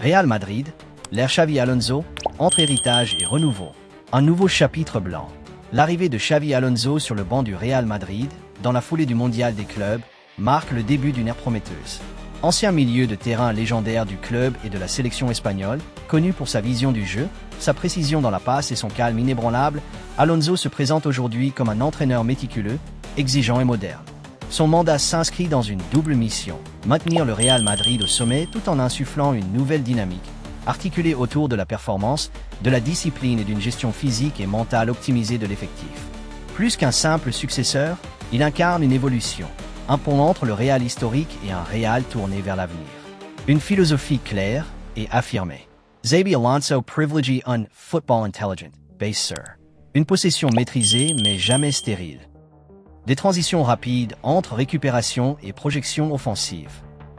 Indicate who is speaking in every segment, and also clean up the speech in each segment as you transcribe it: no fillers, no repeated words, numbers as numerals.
Speaker 1: Real Madrid, l'ère Xavi Alonso, entre héritage et renouveau. Un nouveau chapitre blanc. L'arrivée de Xavi Alonso sur le banc du Real Madrid, dans la foulée du mondial des clubs, marque le début d'une ère prometteuse. Ancien milieu de terrain légendaire du club et de la sélection espagnole, connu pour sa vision du jeu, sa précision dans la passe et son calme inébranlable, Alonso se présente aujourd'hui comme un entraîneur méticuleux, exigeant et moderne. Son mandat s'inscrit dans une double mission, maintenir le Real Madrid au sommet tout en insufflant une nouvelle dynamique, articulée autour de la performance, de la discipline et d'une gestion physique et mentale optimisée de l'effectif. Plus qu'un simple successeur, il incarne une évolution, un pont entre le Real historique et un Real tourné vers l'avenir. Une philosophie claire et affirmée. Xabi Alonso privilegie un football intelligent, based sur une possession maîtrisée mais jamais stérile. Des transitions rapides entre récupération et projection offensive.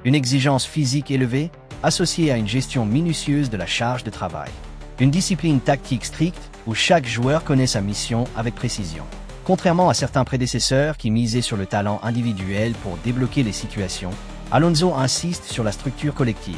Speaker 1: Une exigence physique élevée, associée à une gestion minutieuse de la charge de travail. Une discipline tactique stricte où chaque joueur connaît sa mission avec précision. Contrairement à certains prédécesseurs qui misaient sur le talent individuel pour débloquer les situations, Alonso insiste sur la structure collective.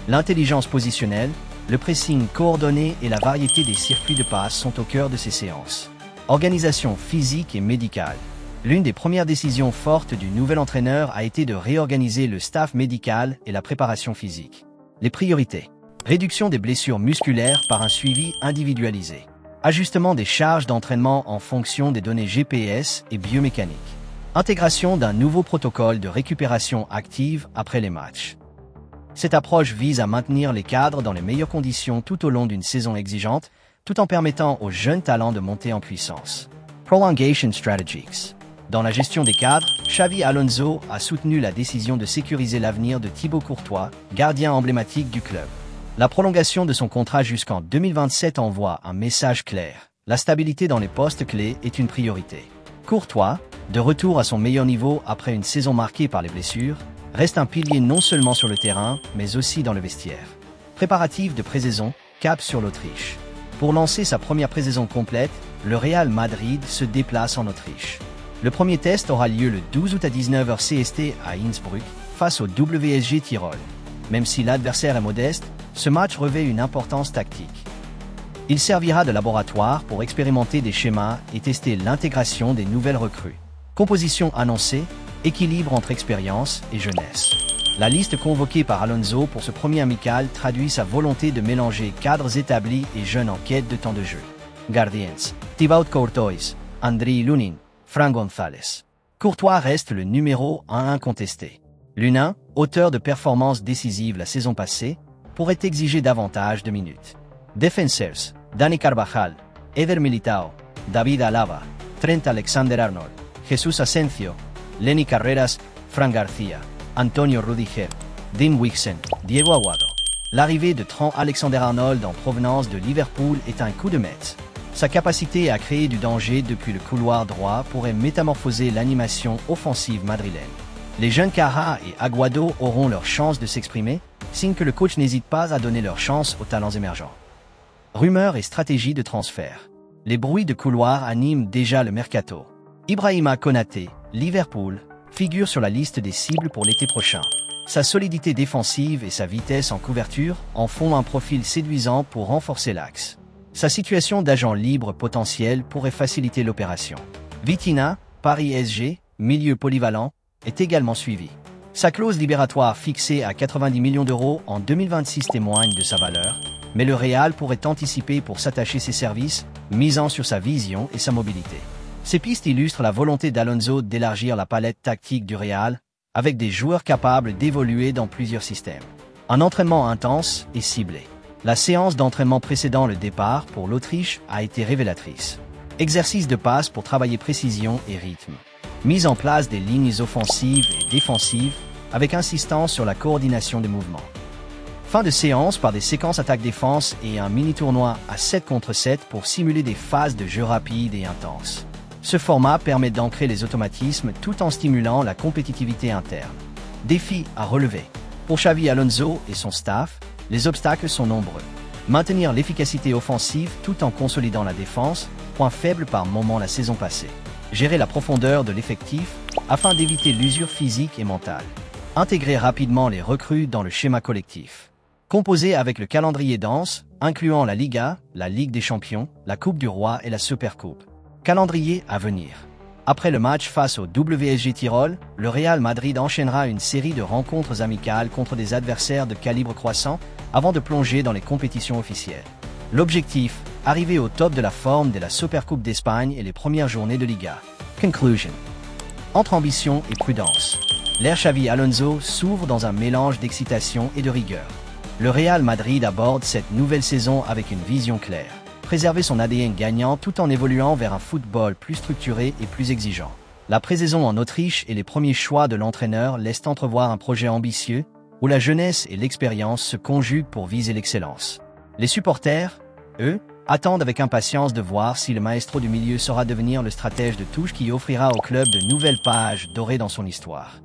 Speaker 1: L'intelligence positionnelle, le pressing coordonné et la variété des circuits de passe sont au cœur de ces séances. Organisation physique et médicale. L'une des premières décisions fortes du nouvel entraîneur a été de réorganiser le staff médical et la préparation physique. Les priorités. Réduction des blessures musculaires par un suivi individualisé. Ajustement des charges d'entraînement en fonction des données GPS et biomécaniques. Intégration d'un nouveau protocole de récupération active après les matchs. Cette approche vise à maintenir les cadres dans les meilleures conditions tout au long d'une saison exigeante, tout en permettant aux jeunes talents de monter en puissance. Prolongation Strategies. Dans la gestion des cadres, Xavi Alonso a soutenu la décision de sécuriser l'avenir de Thibaut Courtois, gardien emblématique du club. La prolongation de son contrat jusqu'en 2027 envoie un message clair. La stabilité dans les postes clés est une priorité. Courtois, de retour à son meilleur niveau après une saison marquée par les blessures, reste un pilier non seulement sur le terrain, mais aussi dans le vestiaire. Préparatifs de pré-saison, cap sur l'Autriche. Pour lancer sa première pré-saison complète, le Real Madrid se déplace en Autriche. Le premier test aura lieu le 12 août à 19h CST à Innsbruck, face au WSG Tyrol. Même si l'adversaire est modeste, ce match revêt une importance tactique. Il servira de laboratoire pour expérimenter des schémas et tester l'intégration des nouvelles recrues. Composition annoncée, équilibre entre expérience et jeunesse. La liste convoquée par Alonso pour ce premier amical traduit sa volonté de mélanger cadres établis et jeunes en quête de temps de jeu. Gardiens, Thibaut Courtois, Andriy Lunin, Fran González. Courtois reste le numéro 1 incontesté. Lunin, auteur de performances décisives la saison passée, pourrait exiger davantage de minutes. Defenseurs, Dani Carvajal, Eder Militao, David Alaba, Trent Alexander-Arnold, Jesús Asensio, Lenny Carreras, Fran García, Antonio Rudiger, Dean Wixen, Diego Aguado. L'arrivée de Trent Alexander-Arnold en provenance de Liverpool est un coup de maître. Sa capacité à créer du danger depuis le couloir droit pourrait métamorphoser l'animation offensive madrilène. Les jeunes Carra et Aguado auront leur chance de s'exprimer, signe que le coach n'hésite pas à donner leur chance aux talents émergents. Rumeurs et stratégies de transfert. Les bruits de couloir animent déjà le mercato. Ibrahima Konaté, Liverpool, figure sur la liste des cibles pour l'été prochain. Sa solidité défensive et sa vitesse en couverture en font un profil séduisant pour renforcer l'axe. Sa situation d'agent libre potentiel pourrait faciliter l'opération. Vitinha, Paris SG, milieu polyvalent, est également suivi. Sa clause libératoire fixée à 90 millions d'euros en 2026 témoigne de sa valeur, mais le Real pourrait anticiper pour s'attacher ses services, misant sur sa vision et sa mobilité. Ces pistes illustrent la volonté d'Alonso d'élargir la palette tactique du Real, avec des joueurs capables d'évoluer dans plusieurs systèmes. Un entraînement intense et ciblé. La séance d'entraînement précédant le départ pour l'Autriche a été révélatrice. Exercice de passe pour travailler précision et rythme. Mise en place des lignes offensives et défensives, avec insistance sur la coordination des mouvements. Fin de séance par des séquences attaque-défense et un mini-tournoi à 7 contre 7 pour simuler des phases de jeu rapides et intenses. Ce format permet d'ancrer les automatismes tout en stimulant la compétitivité interne. Défi à relever. Pour Xavi Alonso et son staff, les obstacles sont nombreux. Maintenir l'efficacité offensive tout en consolidant la défense, point faible par moment la saison passée. Gérer la profondeur de l'effectif afin d'éviter l'usure physique et mentale. Intégrer rapidement les recrues dans le schéma collectif. composé avec le calendrier dense, incluant la Liga, la Ligue des Champions, la Coupe du Roi et la Supercoupe. Calendrier à venir. Après le match face au WSG Tirol, le Real Madrid enchaînera une série de rencontres amicales contre des adversaires de calibre croissant avant de plonger dans les compétitions officielles. L'objectif, arriver au top de la forme dès la Supercoupe d'Espagne et les premières journées de Liga. Conclusion. Entre ambition et prudence, l'ère Xavi Alonso s'ouvre dans un mélange d'excitation et de rigueur. Le Real Madrid aborde cette nouvelle saison avec une vision claire. Préserver son ADN gagnant tout en évoluant vers un football plus structuré et plus exigeant. La pré-saison en Autriche et les premiers choix de l'entraîneur laissent entrevoir un projet ambitieux, où la jeunesse et l'expérience se conjuguent pour viser l'excellence. Les supporters, eux, attendent avec impatience de voir si le maestro du milieu saura devenir le stratège de touche qui offrira au club de nouvelles pages dorées dans son histoire.